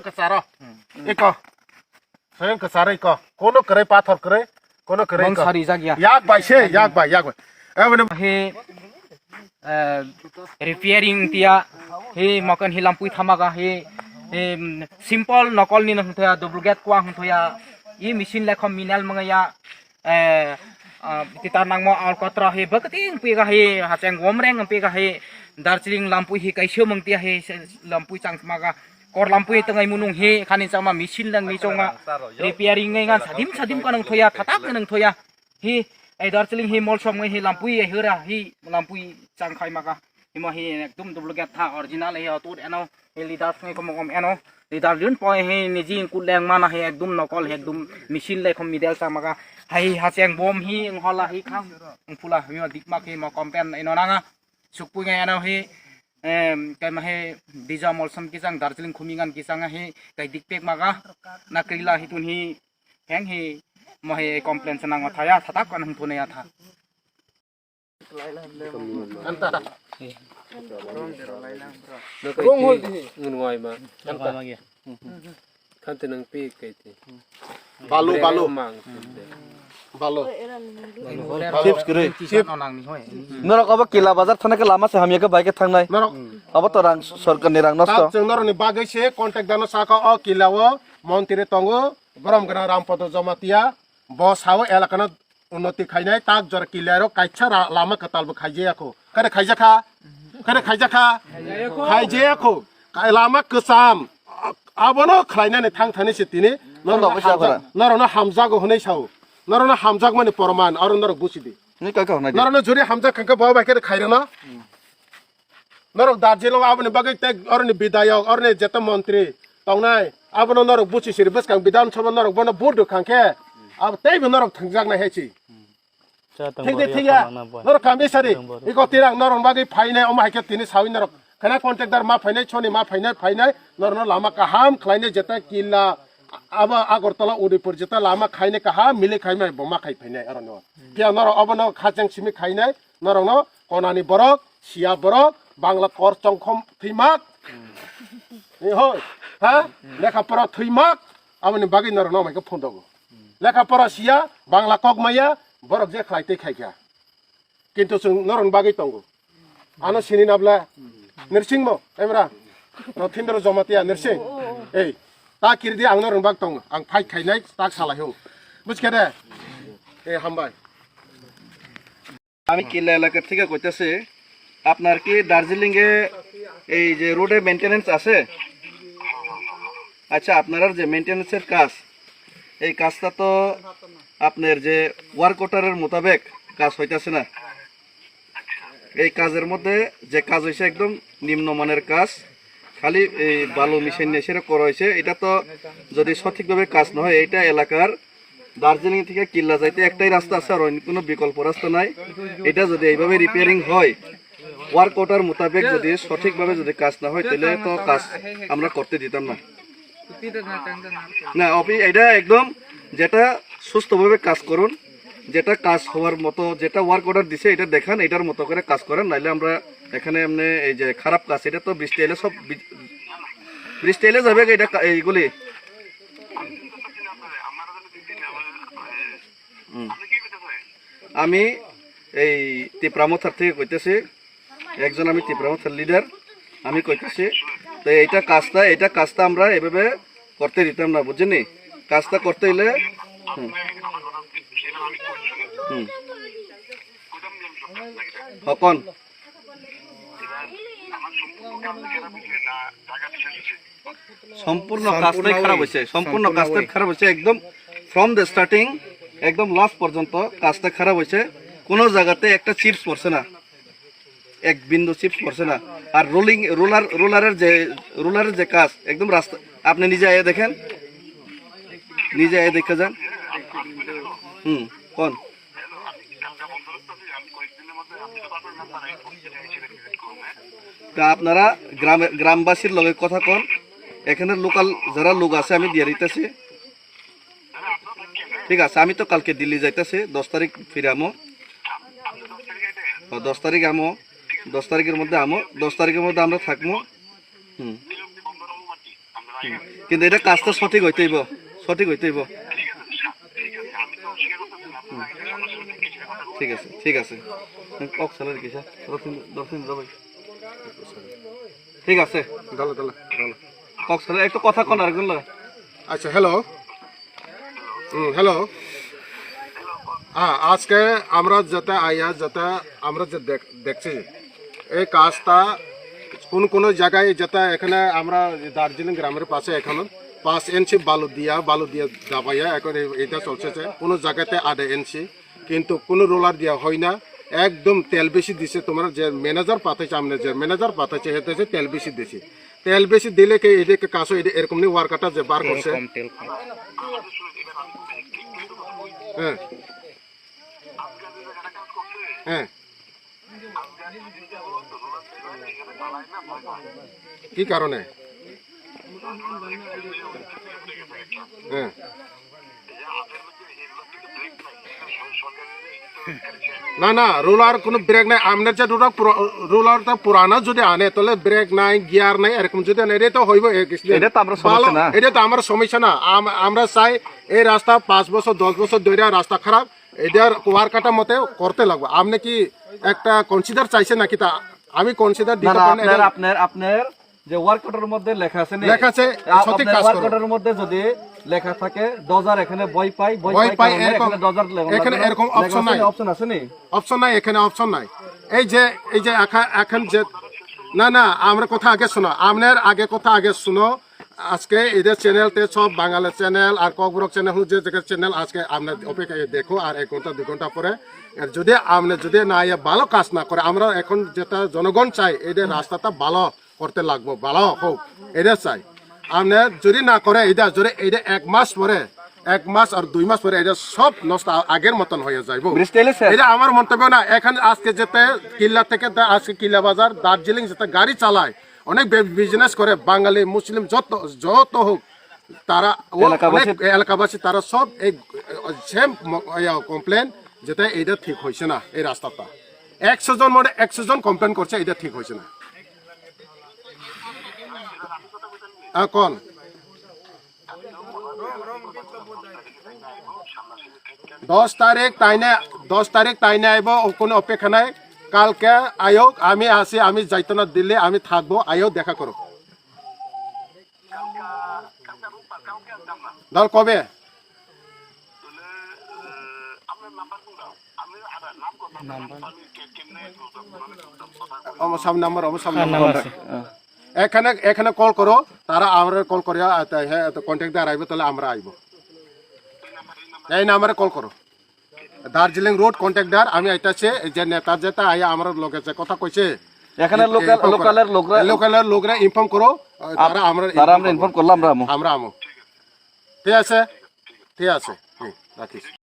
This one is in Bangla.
kesaro iko sayang kesaro iko kono kere pathor kere kono kere iko yak bai se yak bai he repairing tia he makan hilam pui thamaga he simple nokol ni nang thoya double gate kwa hang thoya i machine lekhom minal mangaya kita nang mo alkatra he bakating pi ga he hacheng gomreng pi ga he Darjeeling lampui hi kaisyo mangtia he lampui chang maga kor lampui tangai munung he khanin chama machine lang ni chonga repairing ngai ngan sadim kanang thoya thatak nang thoya hi ai Darjeeling hi mol som ngai hi lampui e hura hi lampui chang khai maga hima hi ekdum double gate tha original he atut eno he lidar ngai komom eno lidar dun poi he niji kuleng mana he ekdum nokol he ekdum machine lai khom midel chang maga hai hacheng bom hi ngola hi khang phula hi dikma ke ma kompen eno nanga sukpui ngai eno hi kai ma he dija molsam kisang Darjeeling khumingan kisang he kai dikpek maga na Killa hi tun hi heng hi mo he complaint sanang thaya thatak kan hung thune ya tha anta rong hol di ngunwai ma anta ma ge khante nang pi kai ti balu chips kre chip onang ni hoi norok aba Killa bazar thana ke lama se hamya ke bike thangnai norok aba to rang sarkar ni rang nosto jeng norok ni bagai se contact dano Sakha o Killa o montire tongo borom gana rampoto Jamatia bos hawo elakana unnoti khainai tak jor Killa ro kaisa lama katal bo khaije ako kare khaijaka kai lama kesam abono khlaina ne thang thane sitini norona hamjago hunai sau norona hamjag mane porman aro norok busidi ni ka ka na norona juri hamjag kanka bawa baike khairana norok Darjeeling abone bagai tek orni bidayok orni jeta mantri tongnai abono norok busi siri bas kang bidan sabon norok bono bodu kangke ab tei norok thangjak na hechi ঠিক নর কামে সারি ইকো তিরাং নরন বাগি ফাইনাই অমা হাইকে তিনি সাউই নরক খানা কন্ট্রাক্টর মা ফাইনাই ছনি মা ফাইনাই নরন লামা কাহাম খাইনে যেটা Killa আবা আগরতলা উদয়পুর যেটা লামা খাইনে কাহাম মিলে খাইমাই বমা খাই ফাইনাই আর ন পিয়া নর অবন খাজেং সিমি খাইনাই নরন কনানি বরক সিয়া বরক বাংলা কর চংখম থৈমাক নি হই হ্যাঁ লেখাপড়া থৈমাক আমনি বাগি নরন মাইকে ফোন দগো লেখাপড়া সিয়া Bangla কগমাইয়া borok je khlaite khaika kintu sung noron bagai tongo ano sini nabla nursing mo emra no thindro Jamatia nursing ei ta kirdi ang noron bag tongo ang phai khainai tak salai ho বুঝকেদে এই হামবাই আমি Killa এলাকা থেকে কইতাছি আপনার কি দার্জিলিং এ এই যে রোডে মেইনটেনেন্স আছে আচ্ছা আপনার যে মেইনটেনেন্সের কাজ এই কাজটা তো আপনার যে ওয়ার্ক অর্ডারের মোতাবেক কাজ হইতাছে না এই কাজের মধ্যে যে কাজ হইছে একদম নিম্নমানের কাজ খালি এই বালু মেশিন নিয়ে সেটা করা হয়েছে এটা তো যদি সঠিকভাবে কাজ না হয় এটা এলাকার দার্জিলিং থেকে Killa যাইতে একটাই রাস্তা আছে আর অন্য কোনো বিকল্প রাস্তা নাই এটা যদি এইভাবে রিপেয়ারিং হয় ওয়ার্ক অর্ডার মোতাবেক যদি সঠিকভাবে যদি কাজ না হয় তাহলে তো কাজ আমরা করতে দিতাম না না অফি এটা একদম যেটা সুস্থভাবে কাজ করুন যেটা কাজ হওয়ার মতো যেটা ওয়ার্ক অর্ডার দিছে এটা দেখান এটার মতো করে কাজ করেন নাইলে আমরা এখানে এমনি এই যে খারাপ কাজ এটা তো বৃষ্টি এলে সব বৃষ্টি এলে যাবে এটা এইগুলি আমি এই তিপ্রামথার থেকে কইতেছি একজন আমি তিপ্রামথার লিডার আমি কইতেছি তো এটা কাজটা আমরা এভাবে করতে দিতাম না বুঝছেন কাজটা করতে হইলে হকন সম্পূর্ণ কাজটাই খারাপ হয়েছে একদম ফ্রম দ্য স্টার্টিং একদম লাস্ট পর্যন্ত কাজটা খারাপ হয়েছে কোনো জায়গাতে একটা চিপস পড়ছে না এক বিন্দু চিপস পড়ছে না আর রোলারের যে কাজ একদম রাস্তা আপনি নিজে আয়ে দেখেন নিজে আয়ে দেখে যান কোন তা আপনারা গ্রামবাসীর লগে কথা কোন এখানে লোকাল যারা লোক আছে আমি দিয়ে দিতেছি ঠিক আছে আমি তো কালকে দিল্লি যাইতেছি 10 তারিখ ফিরে আমো 10 তারিখ আমো 10 তারিখের মধ্যে আমো 10 তারিখের মধ্যে আমরা থাকবো কিন্তু এটা কাজটা সঠিক হইতেইব, সঠিক হইতেইব। ঠিক আছে, ঠিক আছে। ঠিক আছে, একটু কথা কন আর গুলো। আচ্ছা, হ্যালো, হ্যালো। হ্যাঁ, আজকে আমরা যেটা আমরা যে দেখছি এই কাজটা কোন জায়গায় যেটা এখানে আমরা দার্জিলিং গ্রামের পাশে এখনো 5 ইঞ্চি বালু দিয়া দাবাইয়া এখন এটা চলছে। কোনো জায়গাতে 1.5 ইঞ্চি, কিন্তু কোনো রোলার দেওয়া হয় না। একদম তেল বেশি দিছে। তোমার যে ম্যানেজার পাঠাইছে, আমরা যে ম্যানেজার পাঠাইছে হেতেছে তেল বেশি দিছে। তেল বেশি দিলে কি এদিকে কাজ এরকম নেই ওয়ার্কারটা যে বার করছে। হ্যাঁ হ্যাঁ, কি কারণে? হ্যাঁ, না না, রোলার কোনো ব্রেক নাই। আপনার যে রোলারটা পুরানো যদি আনে তাহলে ব্রেক নাই, গিয়ার নাই, এরকম যদি আনে এটা তো হইব। এটা তো আমার সমস্যা না। আমরা চাই এই রাস্তা 5 বছর 10 বছর ধরে রাস্তা খারাপ, এটার ওয়ার কাটা মতে করতে লাগবে। আপনি কি একটা কনসিডার চাইছেন নাকি? তা আমি কনসিডার দিতে পারি না। আপনার যে ওয়ার্কটার মধ্যে লেখা আছে সঠিক কাজ ওয়ার্কটার মধ্যে যদি লেখা থাকে ডজার, এখানে বই পাই এখানে ডজার এখানে এরকম অপশন নাই। অপশন আছে নি? অপশন নাই, এখানে অপশন নাই। এই যে এখন যে না আমরা কথা আগে শোনো, আপনার কথা আগে শুনো। আজকে এদের চ্যানেলতে সব বাঙালি চ্যানেল আর ককবরক চ্যানেল যে চ্যানেল আজকে আপনার অপেক্ষায় দেখো। আর 1 ঘন্টা 2 ঘন্টা পরে যদি আপনার যদি না ভালো কাজ না করে, আমরা এখন যেটা জনগণ চাই এদের রাস্তাটা ভালো করতে লাগবো, ভালো হোক এটা চাই। আপনার যদি না করে এটা 1 মাস পরে, 1 মাস আর 2 মাস পরে এটা সব নষ্ট আগের মতন হয়ে যাইব। এটা আমার মন্তব্য না। এখন আজকে যেতে কিল্লা থেকে আজকে কিল্লা বাজার দার্জিলিং যেতে গাড়ি চালায়, অনেক বিজনেস করে, বাঙালি মুসলিম যত হোক তারা এলাকাবাসী তারা সব এই সেম কমপ্লেন যেটা এটা ঠিক হয়েছে না। এই রাস্তাটা 100 জন মধ্যে 100 জন কমপ্লেন করছে এটা ঠিক হয়েছে না। কোন 10 তারিখ তাই না আইব, কোনো অপেক্ষা নাই। কালকে আয়োগ আমি আসি, আমি যাইতো না দিল্লি, আমি থাকবো। আয়োগ দেখা করো। দল কবে? এখানে কল করো, তারা আমরা কল করিয়া কন্ট্যাক্ট দিয়ে আইব, তাহলে আমরা আইব। এই নাম্বারে কল করো, দার্জিলিং রোড কন্ট্রাক্টর। আমি আইতাছে যে নেতা যেটা আইয়া আমার লোকের কথা কইছে, এখানে লোকালের লোকরা ইনফর্ম করো, তারা আমরা ইনফর্ম করলাম, আমরা আমো। ঠিক আছে, ঠিক আছে, রাখিস।